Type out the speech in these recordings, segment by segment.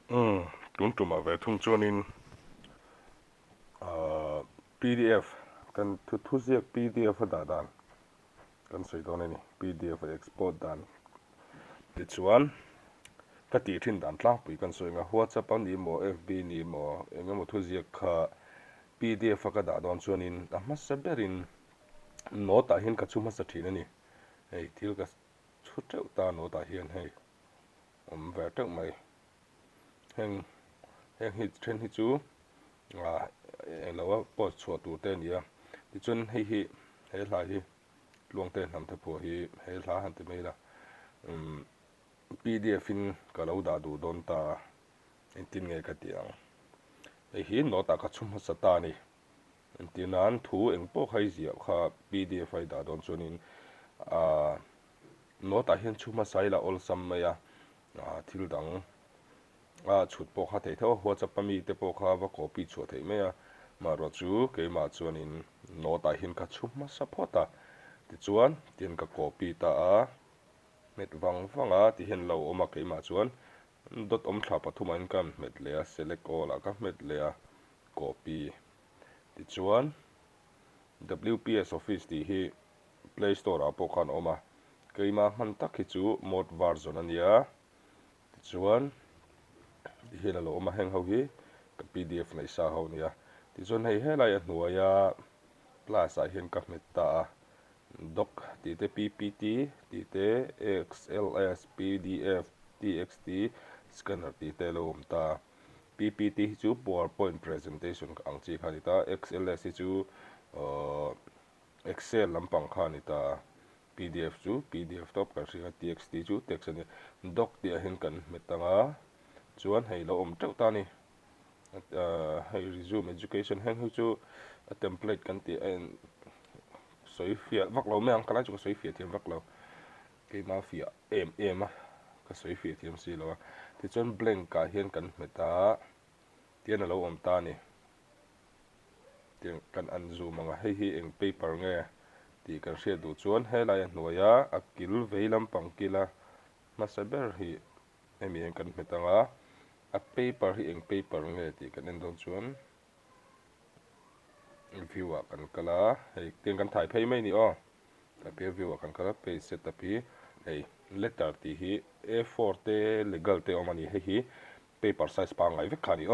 tun tuma ve thung chuanin PDF kan thu ziak PDF da dan kan sei don ni PDF export dan ti chuan ka ti thin dan tlang pui kan soi nga WhatsApp ni mo FB ni mo enga mo thu ziak kha PDF ka da don chuanin a ma saberin no ta hin ka chuma sa thina ni hei thil ka chu teu ta no ta hian hei ve tek mai heng heng hi then hi chu lawa post chua tu te nia ti chun hi he hla hi luang te nam te phu hi he hla han te mai la PDF in ka lo da du don ta in tin nge ka tiang hi no ta ka chum sa ta ni tin an thu eng po khai zia kha PDF ai da don chunin no ta hian chuma sai la ol sam maya thil dang chut po kha thei tho WhatsApp mi te po kha wa copy chu thei me ma ro chu ke ma chuanin no ta hin ka chuma support ti chuan tin ka copy ta met wanga ti hen lo oma ke ma chuan dot om thla pathum an kan met le select all ka met le copy ti chuan WPS Office ti hi Play Store a po khan oma keima man tak hi chu mod version ania ti chuan ti hi lo oma heng ho hi ka PDF nei sa ho nia ti chuan hei helai a hnuaia plus a hian ka met ta doc ti te PPT ti te XLS PDF TXT scanner ti te lo om ta PPT chu PowerPoint presentation ang chi khani ta XLS chu Excel lampang khani ta PDF chu PDF top ka ringa TXT chu text ani doc ti a hin kan metanga chuan hei lo om teuh ta ni hei resume education heng hu chu a template kan ti en soi fia vak lo me ang kala chu soi fia thiam vak lo ke ma fia em ka soi fia thiam si lo ti chuan blank ka hian kan meta tian lo om ta ni tiang kan an zoom anga hei hi eng paper nge ti kan hria du chuan helai a hnuaia a kil veilam pang kila masaber hi emi eng kan metanga a paper hi eng paper nge ti kan en don chuan view a kan kala hei tiang kan thai phei mai ni ka pe view a kan kala page setup hi hei letter ti hi A4 te legal te omani hei hi paper size pa ngai vek khani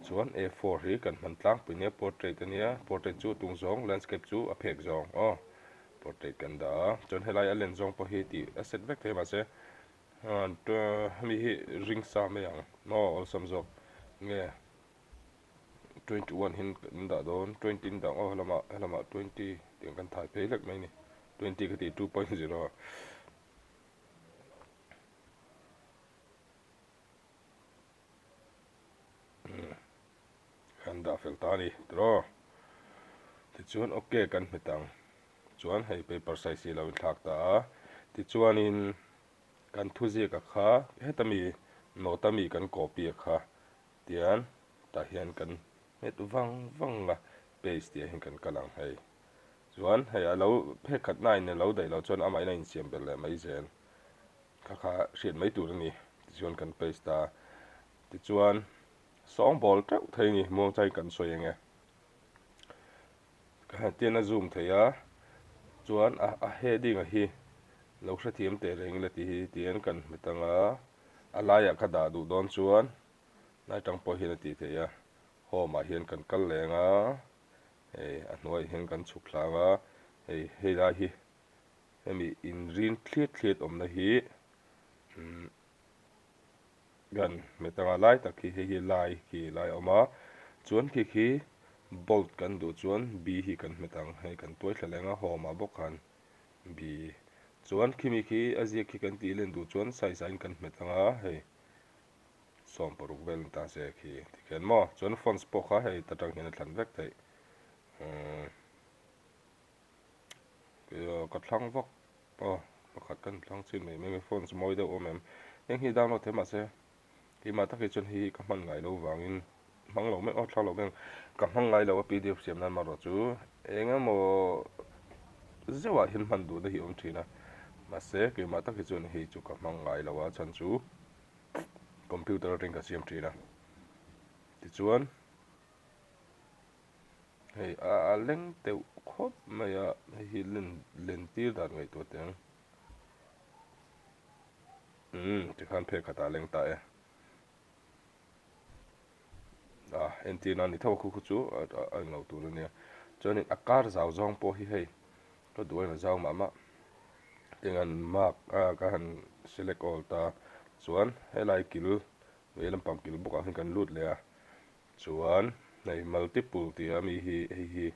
chuan A4 hi kan man tlang punia portrait ania portrait chu tung zong landscape chu a phek zong portrait kan da chuan helai a len zong po hi ti a set vek the ma se mi hi ring sa me ang no all sam zok nge 21 hin da don 20 da lama 20 tiang kan thai phei lek mai ni 20 ka ti 2.0 kan da fel ta ni tro ti chuan okay kan metang chuan hei paper size lo thak ta ti chuan in kan thu ji ka kha hetami notami kan copy kha tian ta hian kan met wang la paste ti hin kan kalang hei chuan hei alo phe khat nai ne lo dai lo chuan amai na in siam bel le mai zen kha riat mai tur ni ti chuan kan paste ta ti chuan song ball teu thei ni mong chai kan soi nge ka tian a zoom theia chuan a heading a hi lo hra thiam te reng la ti hi tian kan metanga alaya kha da du don chuan nai tang po hi na ti theia home a hian kan kal lenga hei a hnuai hian kan chuk thlanga hei lai hi hemi in rin thliat om na hi gan metanga lai tak hi lai oma chuan khi bolt kan du chuan b hi kan metang hei kan tuai thlenga home a bokhan b chuan khimi khi azia khi kan ti len du chuan sai sain kan metanga hei som paruk vel ta se khi tikhen mo chuan fonts po kha hei tatang hian thlan vek thei ka thlang vok pakhat kan thlang chin mai me fonts moi deuh omem eng hi download the ma se ki ma ta ki chun hi ka man ngai lo wangin mang lo me thlang lo beng ka mang ngai lo PDF siam nan ma ro chu enga mo zewa hin man du da hi om thina ma se ki ma ta ki chun hi chu ka mang ngai lo wa chan chu computer ring ka siam trina ti chuan hei a leng te khop mai a hi len tir dan ngai to teng ti khan phe khata leng ta e entina ni thaw khu chu a ngau tu ne chuan a kar zau zong po hi hei to duai na zau ma tengan mark ka han select all ta chuan helai kil velam pam kil boka hin kan lut le a chuan nei multiple ti ami hi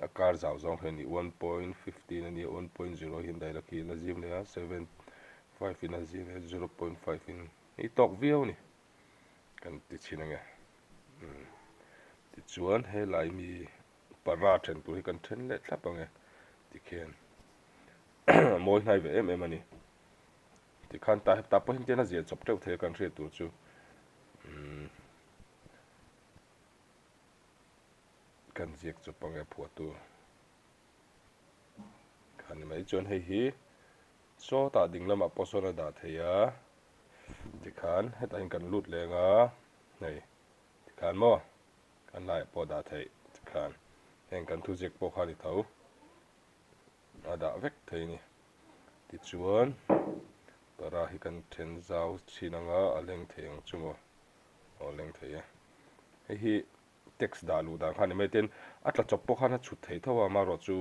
a kar zau zong hen 1.15 ani 1.0 hin dai la ki na zim le a 7.5 in a zim 0.5 in i tok view ni kan ti chinanga ti chuan helai mi para then tu hi kan then le thlapange ti khen moi nai ve em ani ti khan ta po hin tena zia chop teu the kan re tu chu kan ziak chopang e phuat tu khan mai chon hei hi so ta ding lama posona da theya ti khan hetain kan lut lenga nei ti khan mo kan lai po da thei ti khan heng kan thu jek po khani thau ada vek thei ni ti chuan para hi kan then zau chinanga aleng theng chumo oleng theya hei hi text da lu da khani mai ten atla chop po khana chut thei thawa ma ro chu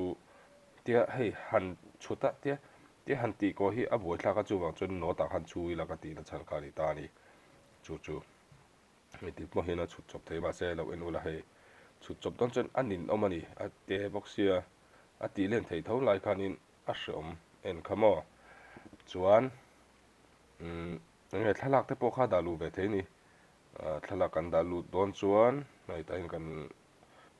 tia hei han chuta tia han ti ko hi a boi thla ka chu wang chun no ta han chui la ka ti na chan khani ta ni chu mi ti mo hina chut chop thei ba se lo en ula hei chut chop don chen anin omani a te boxia a ti len thei tho lai khanin a hrom en khamo chuan nge thalak te po kha da lu ve thei ni thalak kan da lu don chuan nei ta kan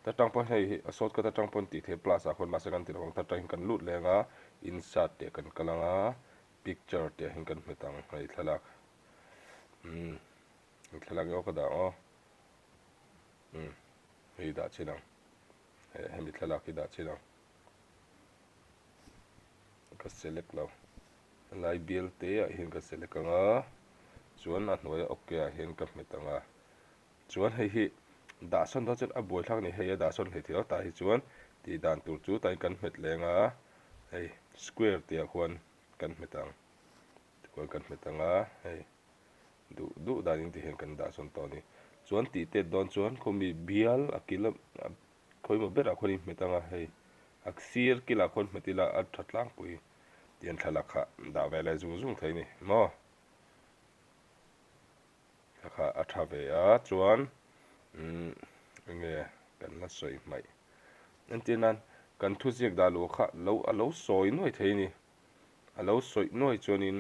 ta tang pon hei asot ka ta tang pon ti the plus a khon ma se kan ti rong ta tang kan lut lenga insert te kan kalanga picture te hin kan metang hei thalak thalak yo ka da hei da chinang hemi thalak hi da chinang ka select lo lai bial te a hin ka select anga chuan a hnuai okay a hin ka metanga chuan hei hi da son da chet a boi thak ni hei da son hei thio ta hi chuan ti dan tur chu tai kan met lenga hei square te a khwan kan metang chuan kan metanga hei du da ning ti hen kan da son to ni chuan ti te don chuan khomi bial akila khoi mo bera khoni metanga hei aksir kila khon metila a thatlang pui tian thalakha da vele zung thei ni mo kha a tha ve a chuan nge kan na soi mai antinan kan thu jek da lo kha lo soi noi thei ni a lo soi noi chuanin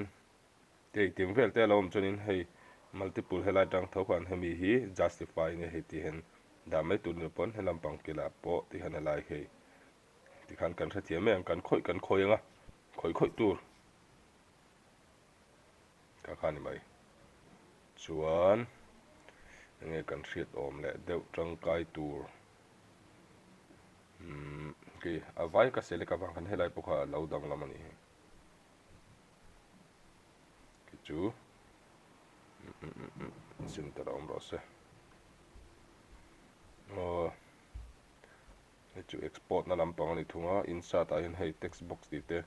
te tim vel te lo om chuanin hei multiple helai tang tho khan hemi hi justify ne hei ti hen da mai tu ni pon helam pang kila po ti han lai hei ti khan kan thathiam me kan khoi anga khoi tur ka khani mai chuan nge kan hriat om le deuh tangkai tur ki avai ka sele ka wang kan helai pokha lo dang lamani ki chu sin ta om ro se chu export na lampang ni thunga insert a hin hei text box ti te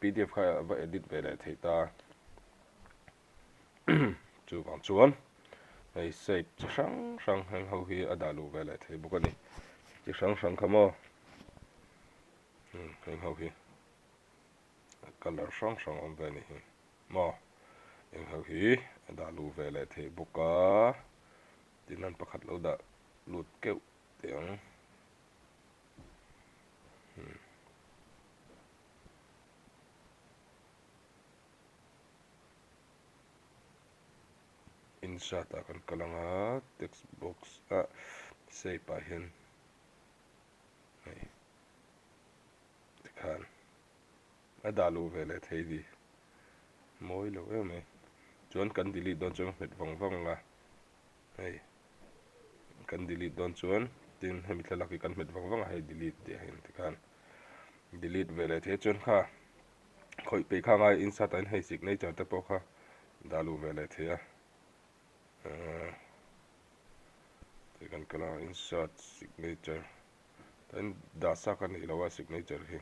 pdf kha va edit ve le theita chu wang chuan hei sei sang hang ho hi adalu ve le thei bukani chi sang khamo hang ho hi color sang om ve ni mo hang ho hi adalu ve le thei buka tinan pakhat lo da lut keu tiang insert akan kalanga text box say pa hin kan adalu vele thei di moi lo em chuan kan delete don chuan met wang la hei kan delete don chuan tin hemi thalaki kan met wang hei delete te hin ti kan delete vele the chuan kha khoi pe kha ngai insert an hei signature te po kha dalu vele the thì kan kala insert signature tan dasa kan ilawa signature hi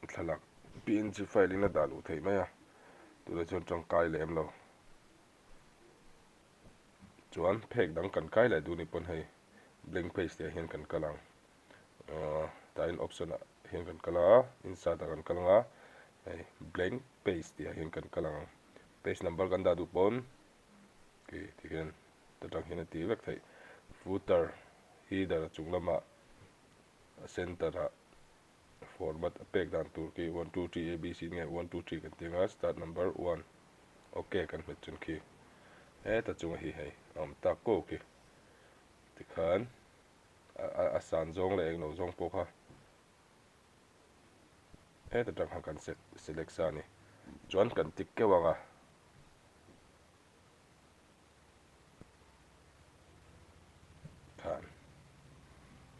thalak png file ina dalu thei maya tula chon tong kai lem lo chuan phek dang kan kai la du ni pon hei blank page te hian kan kalang ta in option hian kan kala insert kan kalanga hei blank page te hian kan kalang page number kan da du pon ki tigen ta tang hian ti vek thei footer hi dar chunglama center a format pek dan tur ki 1 2 3 abc nge 1 2 3 kan tinga start number 1 okay kan met chun ki ta chunga hi hei ta ko ki tikhan a san zong le eng no zong po kha ta tang han kan select sa ni chuan kan tik ke wanga khan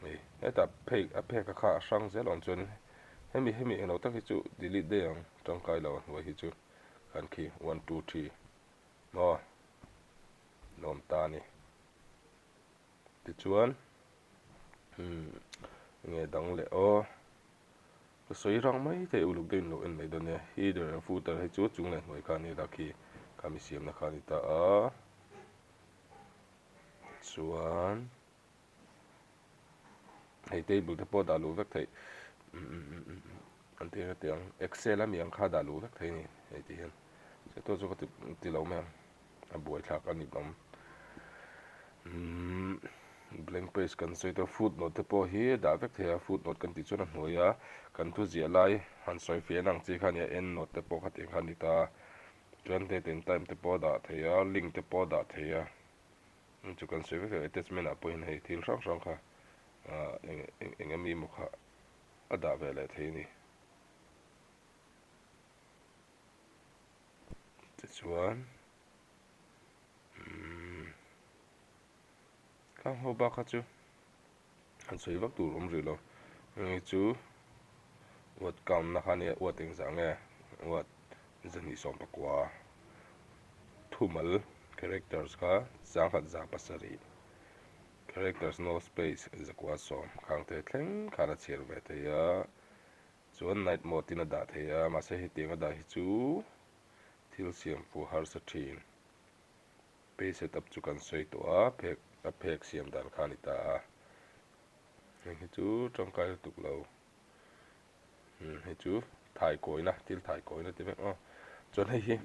ni ta phek ka kha sang zel on chun hemi eng no tak hi chu delete de ang tang kai lo wa hi chu kan ki 1 2 3 mo nom ta ni ti chuan nghe dang le o cái soi rang mai te uluk den lo en mai don ne header and footer he chu chung le noi kha ni da khi kami siam na kha ni ta a chuan hei table te po da lu vek thei an te tiang excel am yang kha da lu vek thei ni hei ti hian se to chu ka ti lo me a buai thla ka ni nom blank page kan soi to footnote te po hi da vek thei a footnote kan ti chuan a hnuaia kan thu zia lai han soi fian ang chi khan ya end note te po kha ti khan ni ta chuan te ten time te po da thei a link te po da thei a chu kan soi vek attachment a point hei thil sang sang kha engemi mo kha ada vele thei ni ti chuan ka ho ba kha chu han soi vak tur om ri lo ngi chu wat kam na khani wat eng za nge wat zani som pakwa thumal characters kha zang khat za pasari characters no space zakwa som khang te thleng khana chher ve te ya chuan night mode tina da the ya ma se hi tinga da hi chu thil siam pu har sa thin page setup chu kan soi to a phek siam dan khani ta hi chu tongkai tuk lo hi chu thai koina til thai koina ti vek chuan hi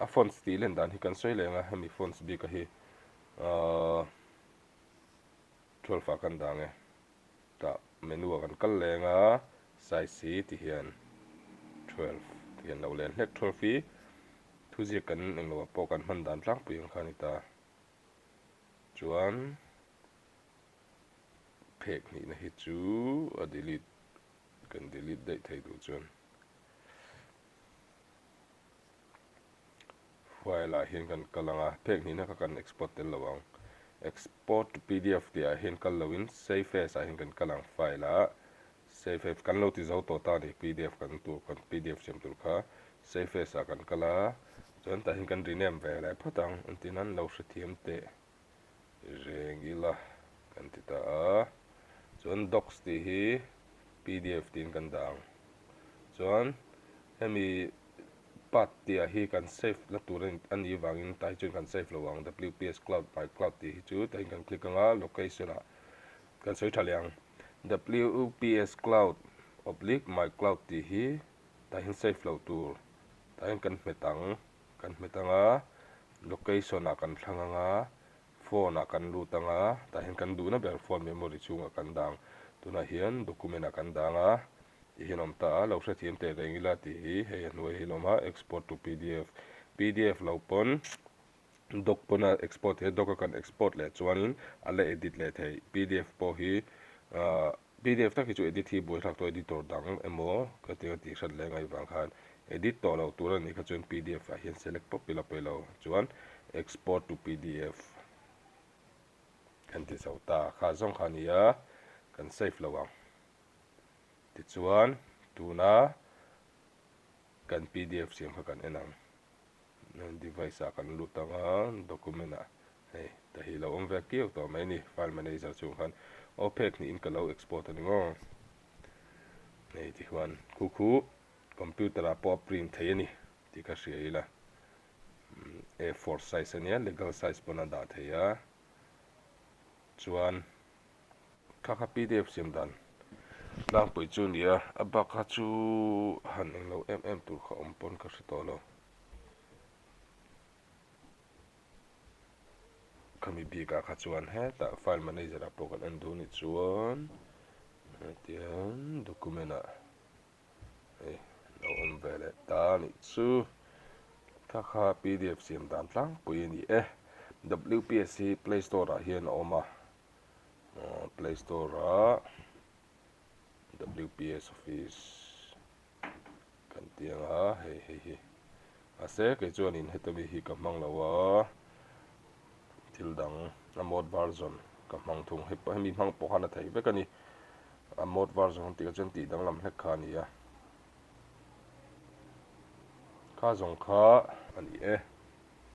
a font style en dan hi kan soi lenga hemi fonts bi ka hi 12 kan dange ta menu kan kal lenga size si ti hian 12 ti hian lo len hlek 12 fi thu ji kan eng lo po kan man dan tlang pu yang khani ta chuan phek ni na hi chu a delete kan delete dai thei du chuan file a hian kan kalanga phek ni na ka kan export tel lawang export to pdf dia hian kal lawin save as a hian kan kalang file a save as kan lo ti zo to ta ni pdf kan tu kan pdf sem tur kha save as a kan kala chuan ta hian kan rename ve lai phatang antinan lo hre thiam te rengila kan ti ta a chuan docs ti hi pdf tin kan dang chuan hemi pat tia hi kan save la turin an i wangin tai chun kan save lowang wps cloud by cloud ti hi chu tai kan click anga location a kan soi thaliang wps cloud oblique my cloud ti hi tai hin save lo tur tai kan metanga location a kan thlanganga phone a kan lutanga tai hin kan du na ber phone memory chunga kan dang tuna hian document a kan danga hinom ta lo hre thiam te rengila ti hi hei hnuai hi loma export to pdf lo pon doc pona export he doc kan export le chuanin ale edit le thei pdf po hi pdf ta ki chu edit hi boi thak to editor dang emo ka ti hran le ngai wang khan edit to lo tur ani kha chuan pdf a hian select pop pila pelo chuan export to pdf kan ti sauta kha zong khania kan save lawang ti chuan tuna kan pdf siam kha kan enang device a kan lut tanga document a hei ta hi lo om ve kiu to mai ni file manager chung khan opec ni in ka lo export ani ngo nei ti huan khu computer a pop print thei ani ti ka hria ila A4 size ania legal size pona da theia chuan kha PDF sim dan lang pui chu nia abaka chu han eng lo tur kha om pon ka hri lo kami bi ka kha chuan he ta file manager a program an du ni chuan tian document a ei lo om vele ta ni chu kha PDF sim dan tlang pui ni WPSC Play Store a hian oma Play Store a WPS Office kan tiang a hei ase ke chuan in hetami hi ka mang lawa thil dang a mod version ka mang thung hemi mang pohana thei bekani a mod version ti ka chen ti dang lam hlek kha ni a kha zong kha ani